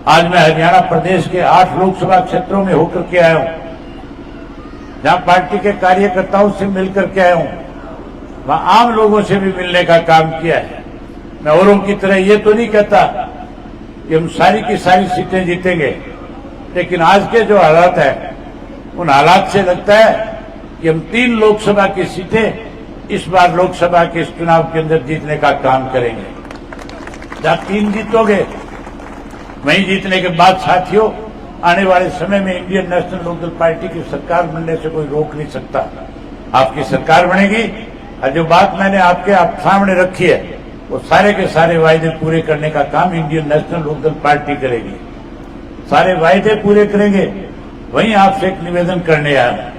आज मैं हरियाणा प्रदेश के 8 लोकसभा क्षेत्रों में होकर के आया हूं, जहां पार्टी के कार्यकर्ताओं से मिलकर के आया हूं, वहां आम लोगों से भी मिलने का काम किया है। मैं औरों की तरह ये तो नहीं कहता कि हम सारी की सारी सीटें जीतेंगे, लेकिन आज के जो हालात है उन हालात से लगता है कि हम 3 लोकसभा की सीटें इस बार लोकसभा के इस चुनाव के अंदर जीतने का काम करेंगे। जहां 3 जीतोगे वहीं जीतने के बाद साथियों, आने वाले समय में इंडियन नेशनल लोकदल पार्टी की सरकार बनने से कोई रोक नहीं सकता। आपकी सरकार बनेगी और जो बात मैंने आपके सामने रखी है वो सारे के सारे वायदे पूरे करने का काम इंडियन नेशनल लोकदल पार्टी करेगी। सारे वायदे पूरे करेंगे। वहीं आपसे एक निवेदन करने आया।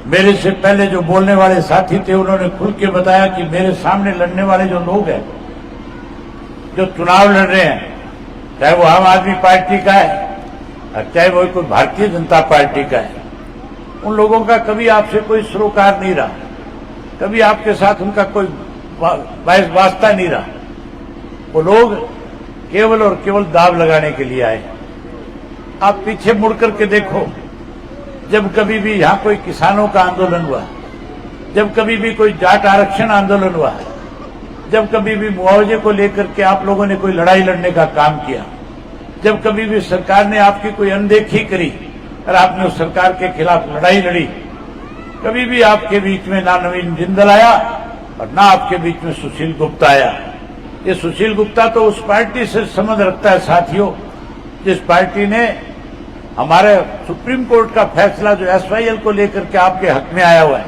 मेरे से पहले जो बोलने वाले साथी थे उन्होंने खुल के बताया कि मेरे सामने लड़ने वाले जो लोग हैं, जो चुनाव लड़ रहे हैं, चाहे वो आम आदमी पार्टी का है और चाहे वो कोई भारतीय जनता पार्टी का है, उन लोगों का कभी आपसे कोई सरोकार नहीं रहा, कभी आपके साथ उनका कोई वास्ता नहीं रहा। वो लोग केवल और केवल दाव लगाने के लिए आए। आप पीछे मुड़ करके देखो, जब कभी भी यहां कोई किसानों का आंदोलन हुआ, जब कभी भी कोई जाट आरक्षण आंदोलन हुआ, जब कभी भी मुआवजे को लेकर के आप लोगों ने कोई लड़ाई लड़ने का काम किया, जब कभी भी सरकार ने आपकी कोई अनदेखी करी और आपने उस सरकार के खिलाफ लड़ाई लड़ी, कभी भी आपके बीच में ना नवीन जिंदल आया और ना आपके बीच में सुशील गुप्ता आया। ये सुशील गुप्ता तो उस पार्टी से संबंध रखता है साथियों, जिस पार्टी ने हमारे सुप्रीम कोर्ट का फैसला जो एसवाईएल को लेकर के आपके हक में आया हुआ है,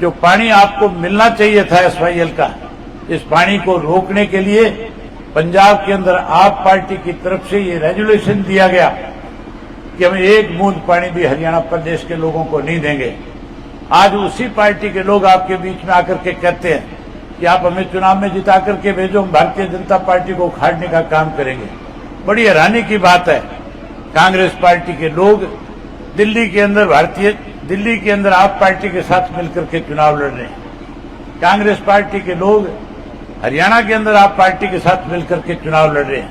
जो पानी आपको मिलना चाहिए था एसवाईएल का, इस पानी को रोकने के लिए पंजाब के अंदर आप पार्टी की तरफ से ये रेजुलेशन दिया गया कि हम एक बूंद पानी भी हरियाणा प्रदेश के लोगों को नहीं देंगे। आज उसी पार्टी के लोग आपके बीच में आकर के कहते हैं कि आप हमें चुनाव में जिता करके भेजो, हम भारतीय जनता पार्टी को उखाड़ने का काम करेंगे। बड़ी हैरानी की बात है, कांग्रेस पार्टी के लोग दिल्ली के अंदर आप पार्टी के साथ मिलकर के चुनाव लड़ रहे हैं। कांग्रेस पार्टी के लोग हरियाणा के अंदर आप पार्टी के साथ मिलकर के चुनाव लड़ रहे हैं,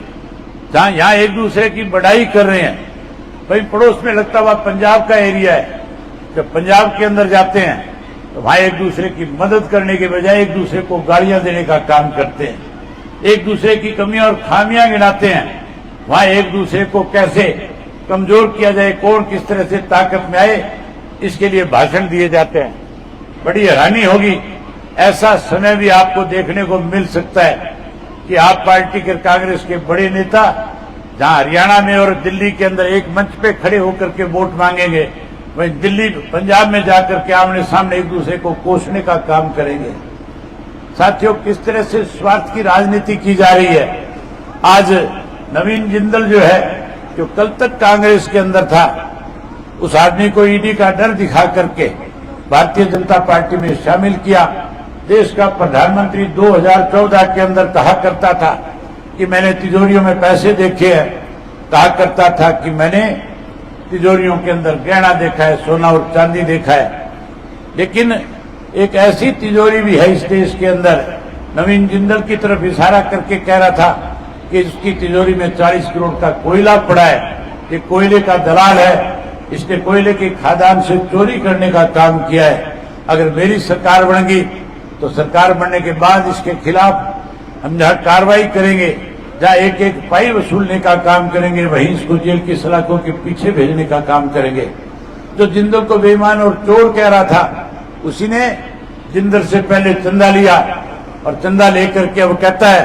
जहां यहां एक दूसरे की बड़ाई कर रहे हैं। भाई पड़ोस में लगता हुआ पंजाब का एरिया है, जब पंजाब के अंदर जाते हैं तो वहां एक दूसरे की मदद करने के बजाय एक दूसरे को गालियां देने का काम करते हैं, एक दूसरे की कमियां और खामियां गिनाते हैं। वहां एक दूसरे को कैसे कमजोर किया जाए, कौन किस तरह से ताकत में आए, इसके लिए भाषण दिए जाते हैं। बड़ी हैरानी होगी, ऐसा समय भी आपको देखने को मिल सकता है कि आप पार्टी के कांग्रेस के बड़े नेता जहां हरियाणा में और दिल्ली के अंदर एक मंच पे खड़े होकर के वोट मांगेंगे, वहीं दिल्ली पंजाब में जाकर के आमने सामने एक दूसरे को कोसने का काम करेंगे। साथियों, किस तरह से स्वार्थ की राजनीति की जा रही है। आज नवीन जिंदल जो है, जो कल तक कांग्रेस के अंदर था, उस आदमी को ईडी का डर दिखा करके भारतीय जनता पार्टी में शामिल किया। देश का प्रधानमंत्री 2014 के अंदर कहा करता था कि मैंने तिजोरियों में पैसे देखे हैं, कहा करता था कि मैंने तिजोरियों के अंदर गहना देखा है, सोना और चांदी देखा है। लेकिन एक ऐसी तिजोरी भी है इस देश के अंदर, नवीन जिंदल की तरफ इशारा करके कह रहा था कि इसकी तिजोरी में 40 करोड़ का कोयला पड़ा है, ये कोयले का दलाल है, इसने कोयले की खादान से चोरी करने का काम किया है। अगर मेरी सरकार बनेगी तो सरकार बनने के बाद इसके खिलाफ हम जहां कार्रवाई करेंगे, जहां एक एक पाई वसूलने का काम करेंगे, वहीं इसको जेल की सलाखों के पीछे भेजने का काम करेंगे। जो जिंदल को बेईमान और चोर कह रहा था, उसी ने जिंदल से पहले चंदा लिया और चंदा लेकर के अब कहता है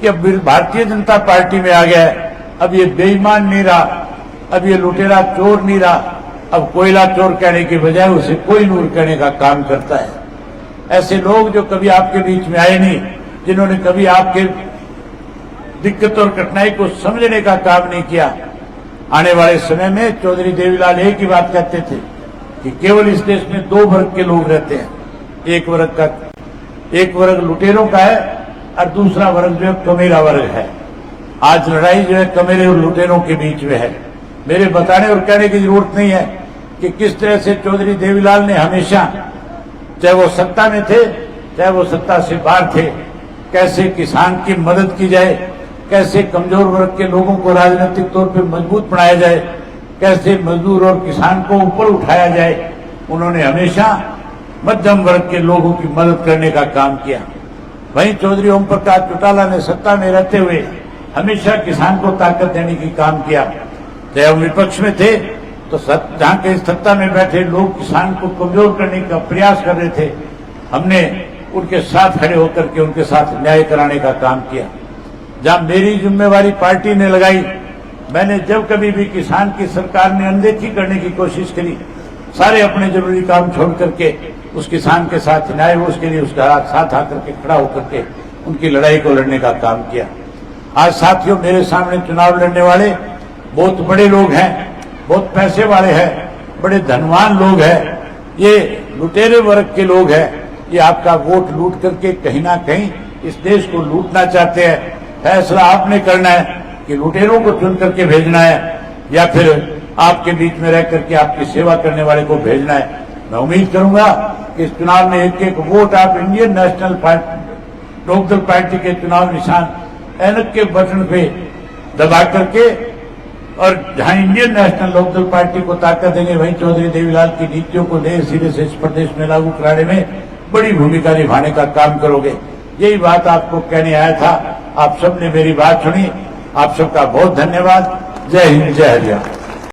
कि अब भारतीय जनता पार्टी में आ गया है, अब ये बेईमान नहीं रहा, अब ये लुटेरा चोर नहीं रहा, अब कोयला चोर कहने के बजाय उसे कोई नूर कहने का काम करता है। ऐसे लोग जो कभी आपके बीच में आए नहीं, जिन्होंने कभी आपके दिक्कत और कठिनाई को समझने का काम नहीं किया। आने वाले समय में चौधरी देवीलाल एक ही बात कहते थे कि केवल इस देश में 2 वर्ग के लोग रहते हैं, एक वर्ग लुटेरों का है और दूसरा वर्ग जो है कमेरा वर्ग है। आज लड़ाई जो है कमेरे और लुटेरों के बीच में है। मेरे बताने और कहने की जरूरत नहीं है कि किस तरह से चौधरी देवीलाल ने हमेशा, चाहे वो सत्ता में थे चाहे वो सत्ता से बाहर थे, कैसे किसान की मदद की जाए, कैसे कमजोर वर्ग के लोगों को राजनीतिक तौर पर मजबूत बनाया जाए, कैसे मजदूर और किसान को ऊपर उठाया जाए। उन्होंने हमेशा मध्यम वर्ग के लोगों की मदद करने का काम किया। वहीं चौधरी ओम प्रकाश चौटाला ने सत्ता में रहते हुए हमेशा किसान को ताकत देने की काम किया। चाहे हम विपक्ष में थे तो जहां के सत्ता में बैठे लोग किसान को कमजोर करने का प्रयास कर रहे थे, हमने उनके साथ खड़े होकर के उनके साथ न्याय कराने का काम किया। जहां मेरी जिम्मेवारी पार्टी ने लगाई, मैंने जब कभी भी किसान की सरकार ने अनदेखी करने की कोशिश करी, सारे अपने जरूरी काम छोड़ करके उस किसान के साथ न्याय हो उसके लिए उसका साथ आकर के खड़ा होकर के उनकी लड़ाई को लड़ने का काम किया। आज साथियों, मेरे सामने चुनाव लड़ने वाले बहुत बड़े लोग हैं, बहुत पैसे वाले हैं, बड़े धनवान लोग हैं। ये लुटेरे वर्ग के लोग हैं। ये आपका वोट लूट करके कहीं ना कहीं इस देश को लूटना चाहते हैं। फैसला आपने करना है कि लुटेरों को चुन करके भेजना है या फिर आपके बीच में रह करके आपकी सेवा करने वाले को भेजना है। मैं उम्मीद करूंगा कि इस चुनाव में एक एक वोट आप इंडियन नेशनल लोकदल पार्टी के चुनाव निशान ऐनक के बटन पे दबा करके, और जहां इंडियन नेशनल लोकदल पार्टी को ताकत देंगे, वहीं चौधरी देवीलाल की नीतियों को नए सिरे से इस प्रदेश में लागू कराने में बड़ी भूमिका निभाने का काम करोगे। यही बात आपको कहने आया था। आप सबने मेरी बात सुनी। आप सबका बहुत धन्यवाद। जय हिंद, जय हरियाणा।